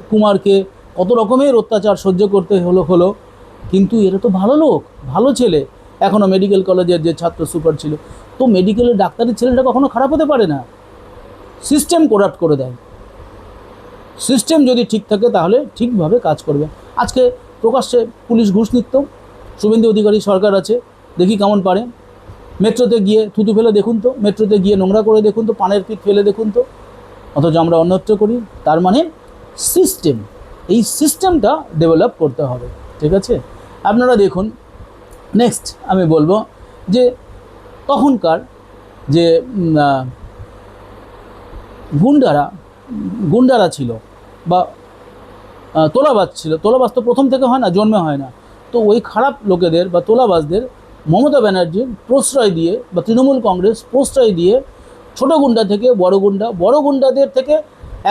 কুমারকে কত রকমের অত্যাচার সহ্য করতে হলো, কিন্তু এরা তো ভালো লোক, ভালো ছেলে। এখনও মেডিকেল কলেজের যে ছাত্র সুপার ছিল, তো মেডিকেলের ডাক্তারের ছেলেটা কখনো খারাপ হতে পারে না। সিস্টেম করাপ্ট করে দেয়। সিস্টেম যদি ঠিক থাকে তাহলে ঠিকভাবে কাজ করবে। আজকে প্রকাশ্যে পুলিশ ঘুষ নিত, শুভেন্দু অধিকারী সরকার আছে, দেখি কেমন পারে। মেট্রোতে গিয়ে থুতু ফেলে দেখুন তো, মেট্রোতে গিয়ে নোংরা করে দেখুন তো, পানের পিক ফেলে দেখুন তো, অথচ আমরা অন্যত্র করি। তার মানে সিস্টেম, এই সিস্টেমটা ডেভেলপ করতে হবে। ঠিক আছে, আপনারা দেখুন, নেক্সট আমি বলবো যে তখনকার যে গুন্ডারা ছিল বা তোলাবাজ ছিল, তোলাবাজ তো প্রথম থেকে হয় না, জন্মে হয় না, তো ওই খারাপ লোকেদের বা তোলাবাজদের মমতা ব্যানার্জি প্রশ্রয় দিয়ে বা তৃণমূল কংগ্রেস প্রশ্রয় দিয়ে ছোট গুন্ডা থেকে বড় গুন্ডাদের থেকে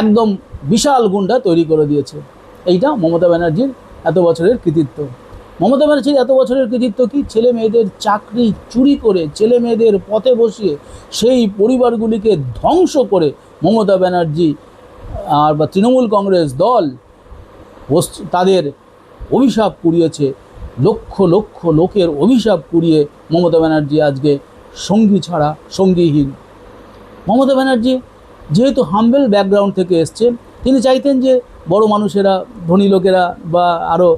একদম বিশাল গুন্ডা তৈরি করে দিয়েছে। এইটা মমতা ব্যানার্জির এত বছরের কৃতিত্ব। মমতা ব্যানার্জির এত বছরের কৃতিত্ব কি? ছেলে মেয়েদের চাকরি চুরি করে, ছেলে মেয়েদের পথে বসিয়ে সেই পরিবারগুলিকে ধ্বংস করে মমতা ব্যানার্জি আর বা তৃণমূল কংগ্রেস দল তাদের অভিশাপ কুড়িয়েছে। লক্ষ লক্ষ লোকের অভিশাপ কুড়িয়ে মমতা ব্যানার্জি আজকে সঙ্গী ছাড়া সঙ্গীহীন। মমতা ব্যানার্জি যেহেতু হাম্বেল ব্যাকগ্রাউন্ড থেকে এসছেন, তিনি চাইতেন যে বড় মানুষেরা, ধনী লোকেরা বা আরও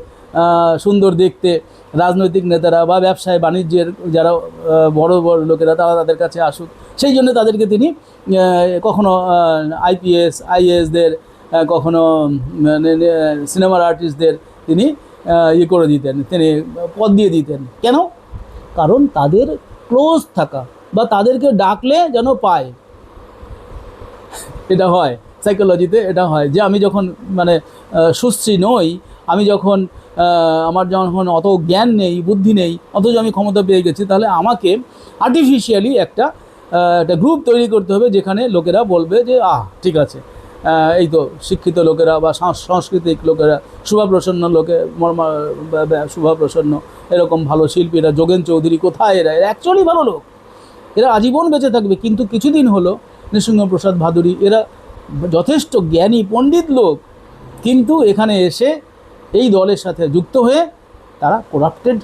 সুন্দর দেখতে রাজনৈতিক নেতারা বা ব্যবসায় বাণিজ্যের যারা বড় বড় লোকেরা তারা তাদের কাছে আসুক। সেই জন্য তাদেরকে তিনি কখনো আইপিএস আইএএসদের, কখনো সিনেমার আর্টিস্টদের তিনি করে দিতেন, তিনি পদ দিয়ে দিতেন। কেন? কারণ তাদের ক্লোজ থাকা বা তাদেরকে ডাকলে যেন পায়। এটা হয় সাইকোলজিতে, এটা হয় যে আমি যখন মানে সুশ্রী নই, আমি যখন আমার যখন অত জ্ঞান নেই, বুদ্ধি নেই, অথচ আমি ক্ষমতা পেয়ে গেছি, তাহলে আমাকে আর্টিফিশিয়ালি একটা গ্রুপ তৈরি করতে হবে যেখানে লোকেরা বলবে যে ঠিক আছে, এই তো শিক্ষিত লোকেরা বা সাংস্কৃতিক লোকেরা, শুভাপ্রসন্ন লোকে, শুভাপ্রসন্ন এরকম ভালো শিল্পীরা, যোগেন চৌধুরী, কোথায় এরা অ্যাকচুয়ালি ভালো লোক, এরা আজীবন বেঁচে থাকবে। কিন্তু কিছুদিন হলো নৃসিংহপ্রসাদ ভাদুড়ী, এরা যথেষ্ট জ্ঞানী পণ্ডিত লোক, কিন্তু এখানে এসে এই দলের সাথে যুক্ত হয়ে তারা করাপ্টেড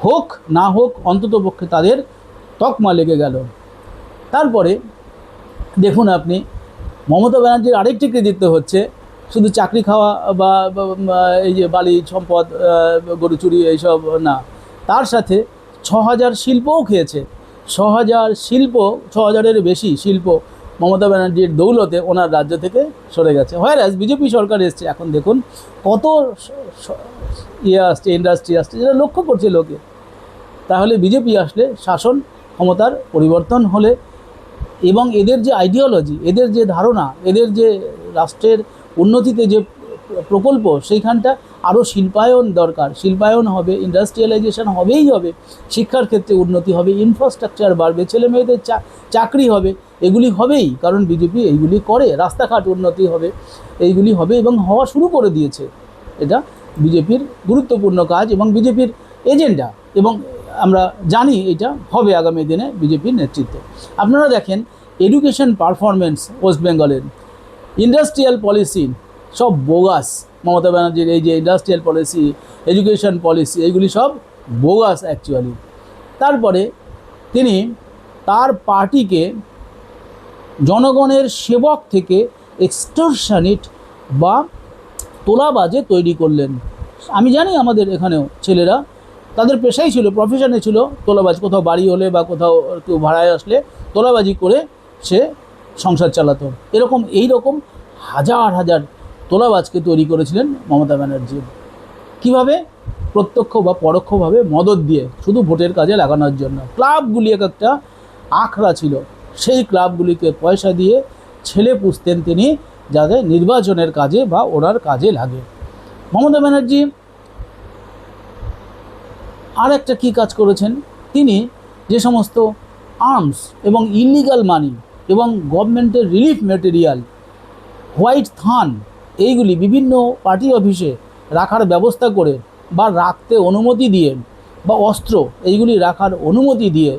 হোক না হোক, অন্ততপক্ষে তাদের তকমা লেগে গেল। তারপরে দেখুন আপনি, মমতা ব্যানার্জির আরেকটি কৃতিত্ব হচ্ছে শুধু চাকরি খাওয়া বা এই যে বালি সম্পদ, গরু চুরি, এইসব না, তার সাথে ৬,০০০ শিল্পও খেয়েছে। ৬,০০০-এর বেশি শিল্প মমতা ব্যানার্জির দৌলতে ওনার রাজ্য থেকে সরে গেছে। হোয়ারাজ বিজেপি সরকার এসছে, এখন দেখুন কত আসছে, ইন্ডাস্ট্রি আসছে, যেটা লক্ষ্য করছে লোকে। তাহলে বিজেপি আসলে শাসন ক্ষমতার পরিবর্তন হলে এবং এদের যে আইডিওলজি, এদের যে ধারণা, এদের যে রাষ্ট্রের উন্নতিতে যে প্রকল্প, সেইখানটা আরও শিল্পায়ন দরকার। শিল্পায়ন হবে, ইন্ডাস্ট্রিয়ালাইজেশন হবেই হবে, শিক্ষার ক্ষেত্রে উন্নতি হবে, ইনফ্রাস্ট্রাকচার বাড়বে, ছেলে মেয়েদের চাকরি হবে, এগুলি হবেই, কারণ বিজেপি এইগুলি করে। রাস্তাঘাট উন্নতি হবে, এইগুলি হবে এবং হওয়া শুরু করে দিয়েছে। এটা বিজেপির গুরুত্বপূর্ণ কাজ এবং বিজেপির এজেন্ডা, এবং আমরা জানি এটা হবে আগামী দিনে বিজেপির নেতৃত্বে। আপনারা দেখেন এডুকেশন পারফরমেন্স ওয়েস্ট বেঙ্গলের, ইন্ডাস্ট্রিয়াল পলিসি সব বোগাস। মমতা ব্যানার্জির এই যে ইন্ডাস্ট্রিয়াল পলিসি, এডুকেশন পলিসি, এইগুলি সব বোগাস অ্যাকচুয়ালি। তারপরে তিনি তার পার্টিকে জনগণের সেবক থেকে এক্সটর্শনিট বা তোলাবাজে তৈরি করলেন। আমি জানি আমাদের এখানেও ছেলেরা তাদের পেশাই ছিল, প্রফেশনে ছিল তোলাবাজ। কোথাও বাড়ি হলে বা কোথাও কেউ ভাড়ায় আসলে তোলাবাজি করে সে সংসার চালাতো। এই রকম হাজার হাজার তোলাবাজকে তৈরি করেছিলেন মমতা ব্যানার্জি। কীভাবে? প্রত্যক্ষ বা পরোক্ষভাবে মদত দিয়ে, শুধু ভোটের কাজে লাগানোর জন্য। ক্লাবগুলি এক একটা আখড়া ছিল, সেই ক্লাবগুলিকে পয়সা দিয়ে ছেলে পুষতেন তিনি, যাতে নির্বাচনের কাজে বা ওনার কাজে লাগে। মমতা ব্যানার্জি আর একটা কী কাজ করেছেন, তিনি যে সমস্ত আর্মস এবং ইলিগাল মানি এবং গভর্নমেন্টের রিলিফ মেটেরিয়াল, হোয়াইট থান, এইগুলি বিভিন্ন পার্টি অফিসে রাখার ব্যবস্থা করে বা রাখতে অনুমতি দিয়ে, বা অস্ত্র এইগুলি রাখার অনুমতি দিয়ে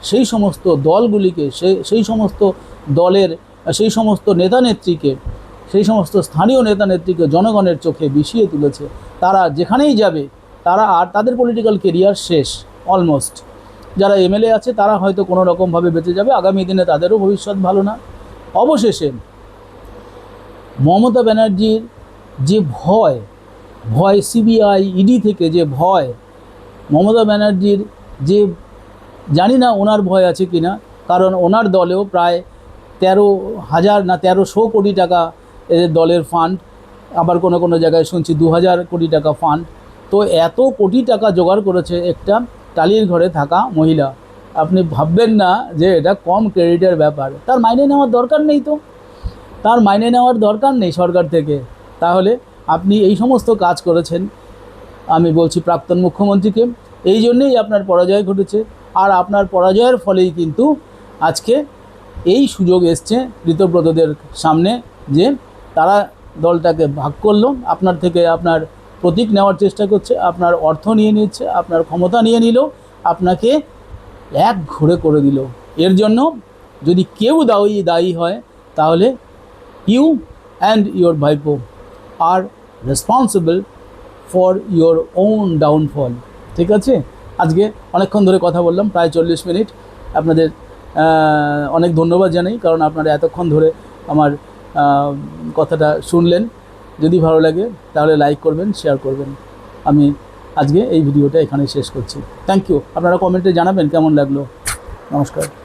সেই সমস্ত দলগুলিকে, সেই সমস্ত দলের সেই সমস্ত নেতানেত্রীকে, সেই সমস্ত স্থানীয় নেতানেত্রীকে জনগণের চোখে বিষিয়ে তুলেছে। তারা যেখানেই যাবে, তারা আর তাদের পলিটিক্যাল কেরিয়ার শেষ অলমোস্ট। যারা এমএলএ আছে তারা হয়তো কোনো রকমভাবে বেঁচে যাবে, আগামী দিনে তাদেরও ভবিষ্যৎ ভালো না। অবশেষে মমতা ব্যানার্জির যে ভয় সিবিআই ইডি থেকে যে ভয়, মমতা ব্যানার্জির যে, জানি না ওনার ভয় আছে কি না, কারণ ওনার দলেও প্রায় 13,000 না 1300 কোটি টাকা এদের দলের ফান্ড, আবার কোনো জায়গায় শুনছি 2,000 কোটি টাকা ফান্ড। তো এত কোটি টাকা জোগাড় করেছে একটা টালির ঘরে থাকা মহিলা। আপনি ভাববেন না যে এটা কম ক্রেডিটের ব্যাপার। তার মাইনে নেওয়ার দরকার নেই, তো তার মাইনে নেওয়ার দরকার নেই সরকার থেকে। তাহলে আপনি এই সমস্ত কাজ করেছেন, আমি বলছি প্রাক্তন মুখ্যমন্ত্রীকে, এই জন্যেই আপনার পরাজয় ঘটেছে। আর আপনার পরাজয়ের ফলেই কিন্তু আজকে এই সুযোগ এসছে ঋতব্রতদের সামনে যে তারা দলটাকে ভাগ করলো, আপনার থেকে আপনার প্রতীক নেওয়ার চেষ্টা করছে, আপনার অর্থ নিয়ে নিচ্ছে, আপনার ক্ষমতা নিয়ে নিল, আপনাকে এক ঘুরে করে দিল। এর জন্য যদি কেউ দায়ী হয় তাহলে ইউ অ্যান্ড ইয়োর ভাইপো আর responsible for your own downfall. ঠিক আছে, আজকে অনেকক্ষণ ধরে কথা বললাম, প্রায় 40 মিনিট। আপনাদের অনেক ধন্যবাদ জানাই, কারণ আপনারা এতক্ষণ ধরে আমার কথাটা শুনলেন। যদি ভালো লাগে তাহলে লাইক করবেন, শেয়ার করবেন। আমি আজকে এই ভিডিওটা এখানে শেষ করছি। Thank you. আপনারা কমেন্টে জানাবেন কেমন লাগলো। নমস্কার।